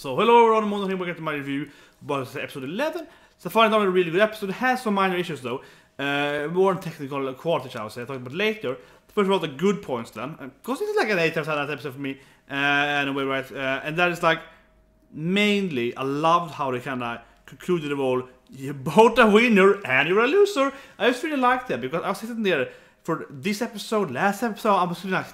So hello everyone, Mono here, welcome to my review about episode 11. So I find it a really good episode. It has some minor issues though, more technical quality I would say, I'll talk about later. First of all, the good points then, because this is like an 8 out of 10 episode for me, anyway, right, and that is like, mainly, I loved how they kinda concluded the whole, you're both a winner and you're a loser. I just really liked that, because I was sitting there for this episode, last episode, I was feeling like,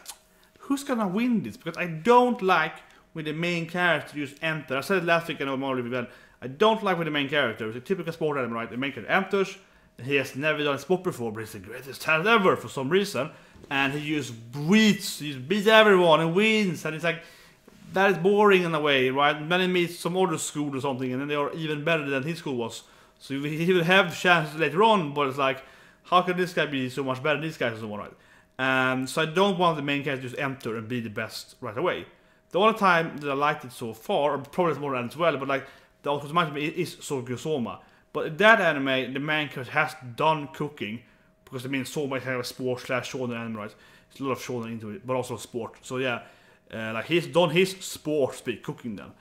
who's gonna win this? Because I don't like when the main character just enter. I said it last week, I know more really well. I don't like when the main character, it's a typical sport anime, right? The main character enters, he has never done a sport before, but he's the greatest talent ever for some reason. And he just beats everyone and wins, and it's like, that is boring in a way, right? Then he meets some other school or something, and then they are even better than his school was. So he will have chances later on, but it's like, how can this guy be so much better than these guys and so on, right? So I don't want the main character to just enter and be the best right away. The only time that I liked it so far, or probably more than as well, but like, the ultimate is Youkoso. But in that anime, the main character has done cooking, because I mean, so much have a sport / shonen anime, right? There's a lot of shonen into it, but also sport. So yeah, like he's done his sport speak cooking then,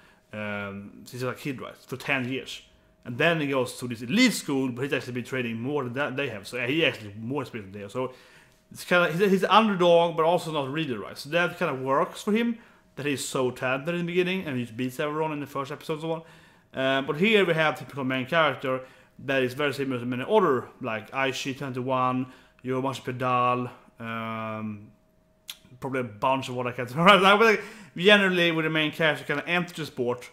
since he's a kid, right, for 10 years. And then he goes to this elite school, but he's actually been training more than that they have. So yeah, he actually more experience than they have. So it's kind of, he's an underdog, but also not really, right? So that kind of works for him, that he's so talented in the beginning, and he just beats everyone in the first episode and so on. But here we have typical main character that is very similar to many other, like Aishi 21, Yomashi Pedal, probably a bunch of what I can't remember right now, but like, generally with the main character kind of enter the sport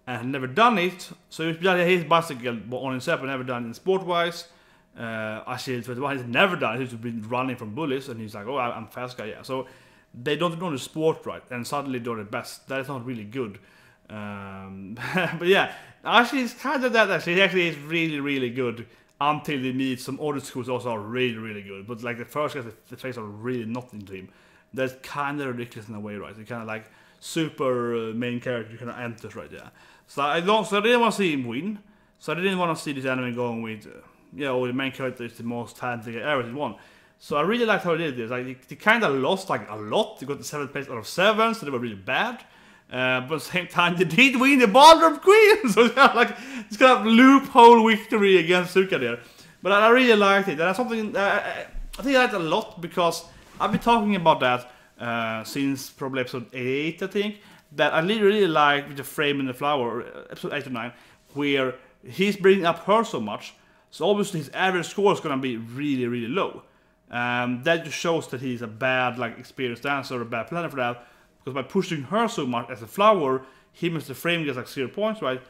and never done it. So if he's bicycle on himself and never done it sport-wise. Aishi 21 he's never done it, he's been running from bullies, and he's like, oh, I'm a fast guy, yeah. So they don't know the sport right, and suddenly they're the best. That is not really good. But yeah, actually it's kind of that actually. He actually is really, really good until they meet some other schools also are really, really good. But like the first guys, the face are really not into him. That's kind of ridiculous in a way, right? It's kind of like super main character kind of enters right there. So I didn't want to see him win. So I didn't want to see this anime going with, the main character is the most talented guy ever won. So I really liked how they did this. Like they kind of lost like a lot. They got the 7th place out of 7, so they were really bad. But at the same time, they did win the Ballroom Queen. So it's kind of like this kind of loophole victory against Suka there. But I really liked it. And that's something I think I liked a lot, because I've been talking about that since probably episode 8, I think. That I really like with the frame and the flower, episode 8 or 9, where he's bringing up her so much. So obviously his average score is going to be really, really low. That just shows that he's a bad, like, experienced dancer or a bad planner for that. Because by pushing her so much as a flower, him as the frame gets like 0 points, right?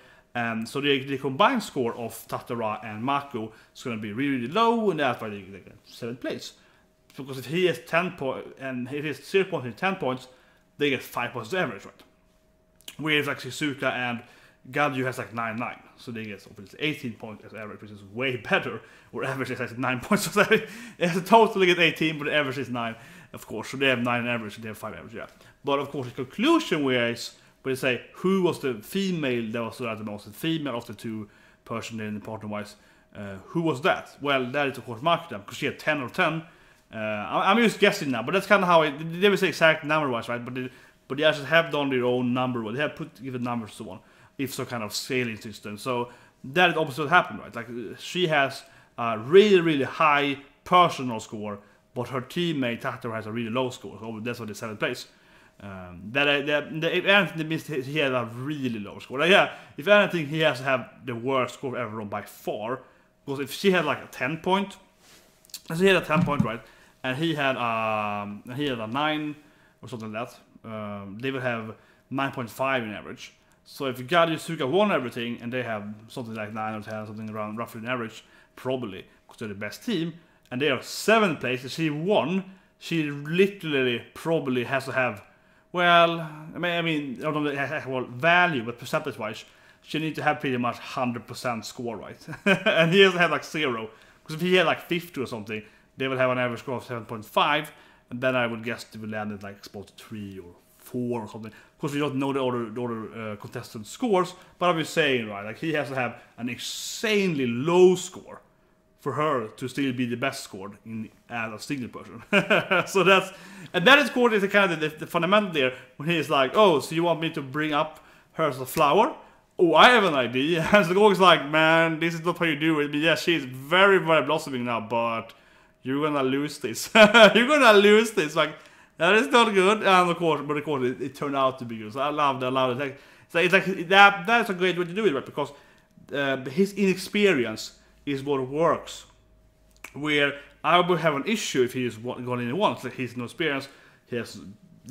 So the combined score of Tataras and Mako is going to be really, really low, and that's why they get 7th place. Because if he has 10 points, and if he has 0 points and 10 points, they get 5 points as average, right? Whereas like Shizuka and Gadyu has like 9-9, so they get 18 points as average, which is way better. Or average is like 9 points, so they totally get 18, but the average is 9, of course. So they have 9 average, and they have 5 average, yeah. But of course, the conclusion was, when they say who was the female that was the most, the female of the two person in the partner-wise, who was that? Well, that is of course Mako, because she had 10 or 10. I'm just guessing now, but that's kind of how it. They never say exact number-wise, right? But they actually have done their own number. They have given numbers to one, if so kind of scaling system. So that is opposite what happened, right? Like she has a really, really high personal score, but her teammate Tataras has a really low score. So that's why they 7th place. If anything, means he had a really low score. Like, yeah, if anything, he has to have the worst score ever by far. Because if she had like a 10 point, so he had a 10 point, right? And he had a 9 or something like that. They would have 9.5 in average. So if Gadyu and Suka won everything, and they have something like 9 or 10, something around roughly in average, probably, because they're the best team, and they are 7th place, and she won, she literally probably has to have, well, I mean, I don't know the actual value, but percentage-wise, she needs to have pretty much 100% score, right? And he doesn't have like 0, because if he had like 50 or something, they would have an average score of 7.5, and then I would guess they would land at like spot 3 or 4 or something. Of course, we don't know the other contestant scores, but I'm just saying, right, like he has to have an insanely low score for her to still be the best scored as a single person. So that's, and that is, of course, is kind of the fundamental there, when he's like, oh, so you want me to bring up Here's a flower. Oh, I have an idea. And so the Gog's like, man, this is not how you do it. But yeah, she's very, very blossoming now, but you're gonna lose this. You're gonna lose this. Like, that is not good. And of course, it turned out to be good. So I love it. It's like that's a great way to do it, right? Because his inexperience is what works. Where I would have an issue if he is going in once. Like, he's no experience. It's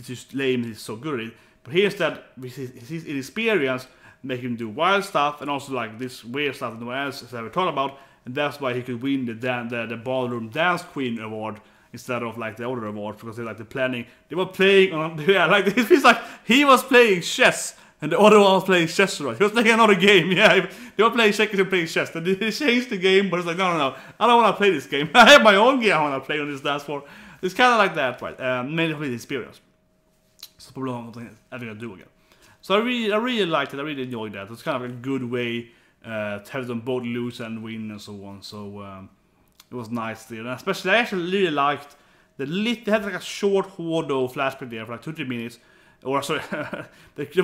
just lame. He's so good at it. But here's that his inexperience make him do wild stuff and also like this weird stuff that no one else has ever thought about, and that's why he could win the Ballroom Dance Queen award instead of like the other awards, because they like the planning. They were playing on like it feels like he was playing chess and the other one was playing chess, right? He was playing another game, yeah. They were playing checkers and playing chess. Then they changed the game, but it's like no, I don't want to play this game. I have my own game I want to play on this dance floor. It's kind of like that, right? Mainly for the experience. So probably not having to do again. So I really liked it. I really enjoyed that. It's kind of a good way to have them both lose and win and so on. So it was nice there. And especially, I actually really liked they had like a short Hordo flashback there for like 2-3 minutes. Or sorry, it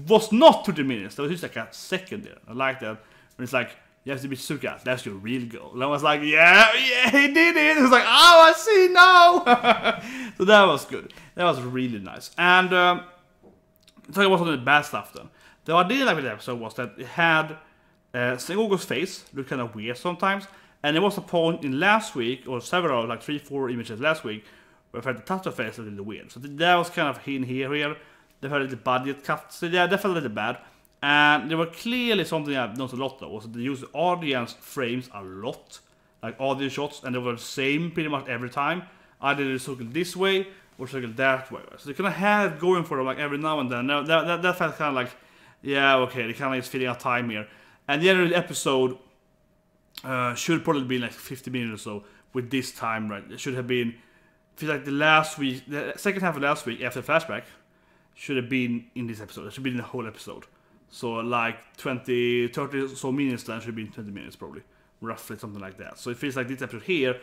was not 2-3 minutes. There was just like a second there. I like that. When it's like, you have to be Suka, that's your real goal. And I was like, yeah, he did it. It was like, oh, I see now. So that was good. That was really nice. And talking about some of the bad stuff then. The idea like with the episode was that it had Sengoku's face looked kind of weird sometimes, and there was a point in last week, or several, like 3-4 images last week, where I had the Tataras face a little weird. So that was kind of in here. They had the budget cut, so yeah, definitely a little bad. And there were clearly something I've noticed a lot though, was that they used audience frames a lot, like audience shots, and they were the same pretty much every time. Either they circle this way or circle that way. So they kind of had it going for them like every now and then. That felt kind of like, yeah, okay, they kind of is filling out time here. And the end of the episode should probably be like 50 minutes or so with this time, right? It should have been, I feel like the second half of last week after the flashback should have been in this episode. It should be in the whole episode. So like 30 or so minutes then should be 20 minutes probably. Roughly something like that. So it feels like this episode here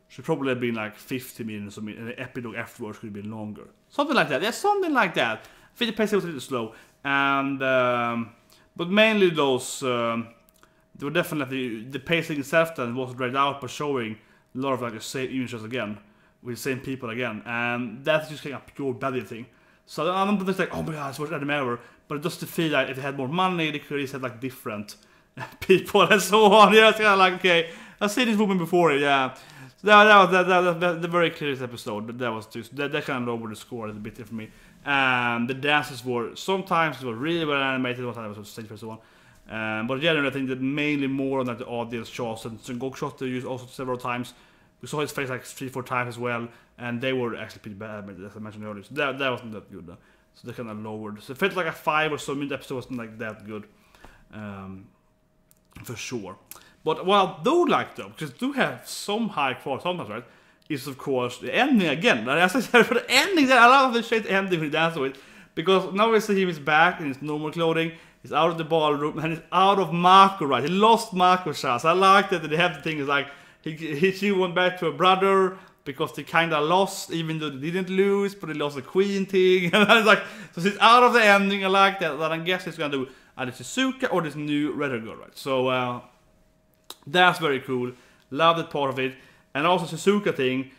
should probably have been like 50 minutes or and the epilogue afterwards could have been longer. Something like that. Yeah, something like that. I think the pacing was a little slow. And but mainly those they were definitely the pacing itself then was dragged out by showing a lot of like the same images again with the same people again, and that's just kind of pure bad thing. So I'm just like, oh my god, it's worth Adam ever. But just to feel like if they had more money, they could have had like different people and so on. Yeah, it's kind of like, okay, I've seen this woman before, yeah. So that was the very clearest episode. But that was just that kind of lowered the score a little bit for me. The dances were sometimes really well animated, sometimes it was stage and so on. But generally, I think that mainly more on like the audience shots and Sengoku shots they used also several times. We saw his face like 3-4 times as well, and they were actually pretty bad, as I mentioned earlier. So that wasn't that good. So they kind of lowered. So it felt like a 5 or so minute episode wasn't like that good, for sure. But what I do like though, because do have some high quality sometimes, right? Is of course the ending again. Like, as I said, for the ending, I love the shit ending we dance with, because now we see him is back in his normal clothing. He's out of the ballroom and he's out of Mako, right? He lost Mako shots. I like that they have the thing is like he went back to a brother because they kind of lost, even though they didn't lose, but they lost the queen thing. And it's like, so he's out of the ending. I like that. That I guess he's gonna do either Shizuka or this new red girl, right? So that's very cool. Love that part of it. And also Shizuka thing.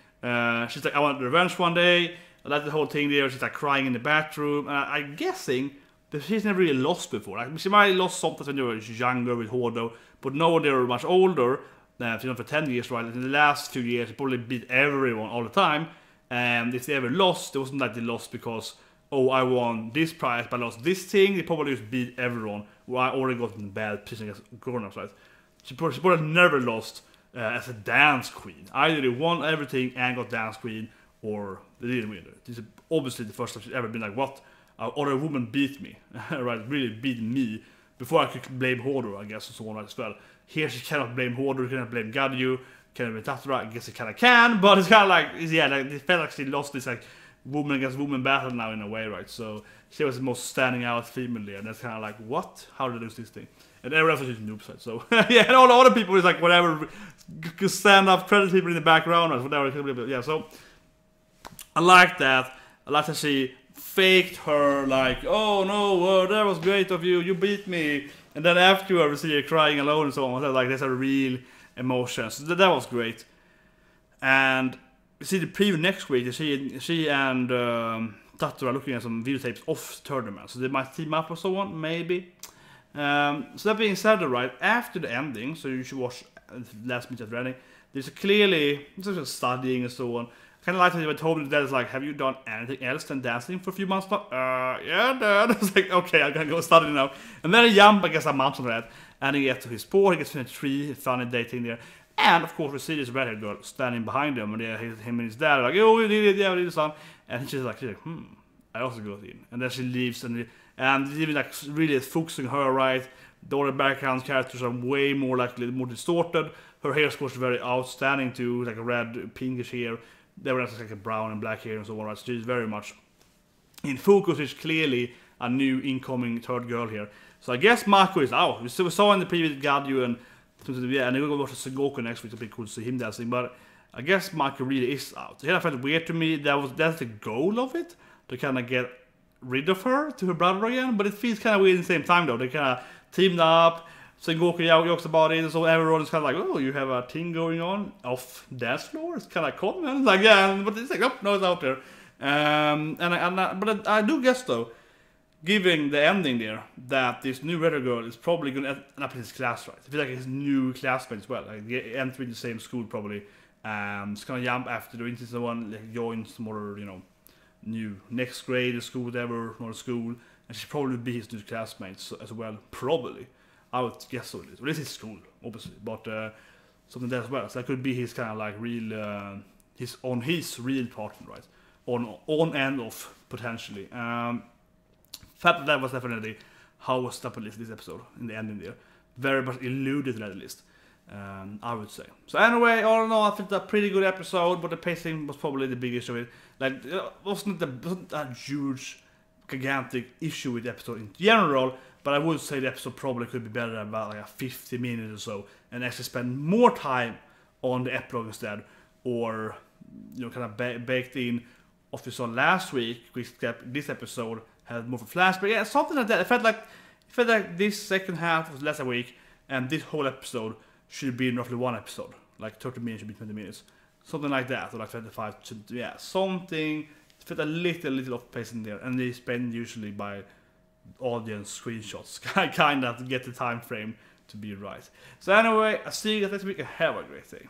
She's like, I want revenge one day. I like the whole thing there. She's like crying in the bathroom. I'm guessing that she's never really lost before. Like, she might have lost something when they were younger with Hordo, but now they were much older. For 10 years, right? In the last few years, they probably beat everyone all the time. And if they ever lost, it wasn't like they lost because, oh, I won this prize, but I lost this thing. They probably just beat everyone. Well, I already got in bad position against grown-ups, right? She probably never lost as a dance queen. Either they won everything and got dance queen, or they didn't win it. This is obviously the first time she's ever been like, what? Or a woman beat me, right? Really beat me before I could blame Hordo, I guess, and so on as well. Here she cannot blame Hordo, she cannot blame Gadyu, cannot blame Tataras. I guess she kind of can, but it's kind of like, yeah, like they felt like she lost this like woman against woman battle now in a way, right? So she was the most standing out female there, and that's kind of like, what? How did they lose this thing? And everyone else was just noobs, right? So yeah, and all the other people is like whatever, stand up, credit people in the background, or whatever. Yeah, so I like that. I like to see faked her like, oh no, that was great of you beat me, and then afterwards we see her crying alone and so on. Like there's a real emotion, so that was great. And we see the preview next week. She and Tataras are looking at some videotapes of tournament, so they might team up or so on, maybe. So that being said, right after the ending, so you should watch last minute after ending. There's clearly just studying and so on. Kind of like when told me that, it's like, have you done anything else than dancing for a few months now? Yeah, Dad. I was like, okay, I'm gonna go study now. And then I jump, I guess, a mountain for that. And he gets to his sport, he gets to a tree, funny dating there. And of course, we see this redhead girl standing behind him, and him and his dad are like, oh, we did it, yeah, we did it, son. And she's like, I also got in. And then she leaves, and even like really focusing her right. The other background characters are way more more distorted. Her hair is very outstanding too, like a red, pinkish hair. They were like a brown and black hair and so on, right? So she's very much in focus. Is clearly a new incoming third girl here. So I guess Mako is out. We saw in the previous Gadyu and we're going to watch Sengoku next week. It'll be cool to see him dancing. But I guess Mako really is out. It felt weird to me. That's the goal of it, to kind of get rid of her to her brother again. But it feels kind of weird at the same time though. They kind of teamed up. Sengoku jokes about it, and so everyone is kind of like, oh, you have a thing going on off dance floor? It's kind of cool, man. It's like, yeah, but it's like, oh, no, it's out there. But I do guess, though, given the ending there, that this new redhead girl is probably going to end up in his class, right? I feel like his new classmate as well, like entering the same school probably. It's going to jump after the winter someone, like join some more, new next grade school, whatever, more school, and she'll probably be his new classmates as well, probably. I would guess so it is. Well, this is school, obviously, but something there as well. So that could be his kind of like real, his real partner, right? On and off, potentially. That was definitely how was top of this episode in the ending there. Very much alluded to that list, I would say. So anyway, all in all, I think a pretty good episode, but the pacing was probably the biggest of it. Like, wasn't a huge, gigantic issue with the episode in general. But I would say the episode probably could be better about like a 50 minutes or so, and actually spend more time on the epilogue instead, or kind of baked in what we saw last week. This episode had more of a flashback, yeah, something like that. It felt like this second half was less a week, and this whole episode should be roughly one episode, like 30 minutes should be 20 minutes, something like that, or like 25. Yeah, something. It felt a little off pace in there, and they spend usually by audience screenshots kind of to get the time frame to be right. So anyway, I'll see you guys next week and have a great day.